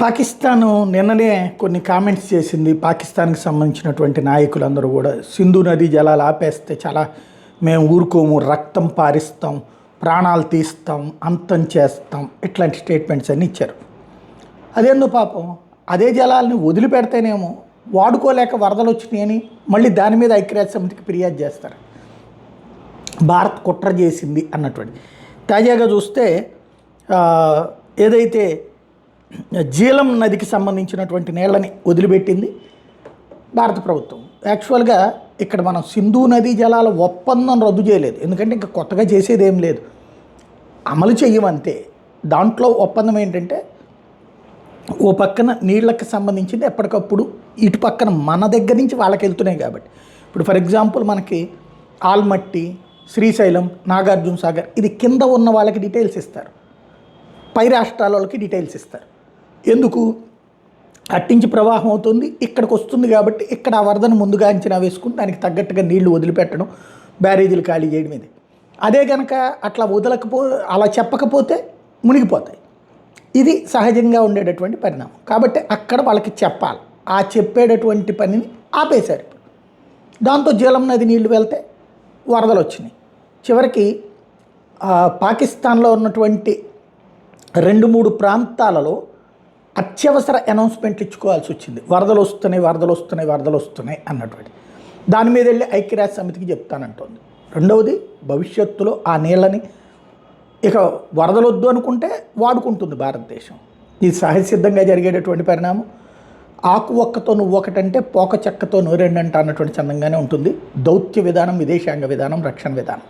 పాకిస్తాన్ నిన్ననే కొన్ని కామెంట్స్ చేసింది. పాకిస్తాన్కి సంబంధించినటువంటి నాయకులందరూ కూడా సింధు నదీ జలాలు ఆపేస్తే చాలా మేము ఊరుకోము, రక్తం పారిస్తాం, ప్రాణాలు తీస్తాం, అంతం చేస్తాం, ఇట్లాంటి స్టేట్మెంట్స్ అన్నీ ఇచ్చారు. అదేందో పాపం అదే జలాలని వదిలిపెడితేనేమో వాడుకోలేక వరదలు వచ్చినాయని మళ్ళీ దాని మీద ఐక్యరాజ్య సమితికి ఫిర్యాదు చేస్తారు. భారత్ కుట్ర చేసింది అన్నటువంటి. తాజాగా చూస్తే ఏదైతే జీలం నదికి సంబంధించినటువంటి నీళ్ళని వదిలిపెట్టింది భారత ప్రభుత్వం. యాక్చువల్గా ఇక్కడ మనం సింధు నదీ జలాల ఒప్పందం రద్దు చేయలేదు, ఎందుకంటే ఇంకా కొత్తగా చేసేది ఏం లేదు, అమలు చెయ్యమంతే. దాంట్లో ఒప్పందం ఏంటంటే ఓ పక్కన నీళ్ళకి సంబంధించింది ఎప్పటికప్పుడు ఇటు పక్కన మన దగ్గర నుంచి వాళ్ళకి వెళ్తున్నాయి కాబట్టి, ఇప్పుడు ఫర్ ఎగ్జాంపుల్ మనకి ఆల్మట్టి, శ్రీశైలం, నాగార్జున సాగర్ ఇది కింద ఉన్న వాళ్ళకి డీటెయిల్స్ ఇస్తారు, పై రాష్ట్రాల వాళ్ళకి డీటెయిల్స్ ఇస్తారు. ఎందుకు? అట్టించి ప్రవాహం అవుతుంది, ఇక్కడికి వస్తుంది కాబట్టి ఇక్కడ ఆ వరదను ముందుగా అంచనా వేసుకుని దానికి తగ్గట్టుగా నీళ్లు వదిలిపెట్టడం, బ్యారేజీలు ఖాళీ చేయడం. ఇది అదే కనుక అట్లా అలా చెప్పకపోతే మునిగిపోతాయి. ఇది సహజంగా ఉండేటటువంటి పరిణామం. కాబట్టి అక్కడ వాళ్ళకి చెప్పాలి, ఆ చెప్పేటటువంటి పనిని ఆపేశారు. దాంతో జీలం నది నీళ్లు వెళ్తే వరదలు వచ్చినాయి. చివరికి పాకిస్తాన్లో ఉన్నటువంటి 2-3 ప్రాంతాలలో అత్యవసర అనౌన్స్మెంట్లు ఇచ్చుకోవాల్సి వచ్చింది. వరదలు వస్తున్నాయి అన్నటువంటి. దాని మీద వెళ్ళి ఐక్యరాజ్య సమితికి చెప్తానంటోంది. రెండవది, భవిష్యత్తులో ఆ నీళ్ళని ఇక వరదలొద్దు అనుకుంటే వాడుకుంటుంది భారతదేశం. ఇది సహజసిద్ధంగా జరిగేటటువంటి పరిణామం. ఆకు ఒక్కతో నువ్వు ఒకటంటే పోక చెక్కతో నూరెండంట అన్నటువంటి చందంగానే ఉంటుంది దౌత్య విధానం, విదేశాంగ విధానం, రక్షణ విధానం.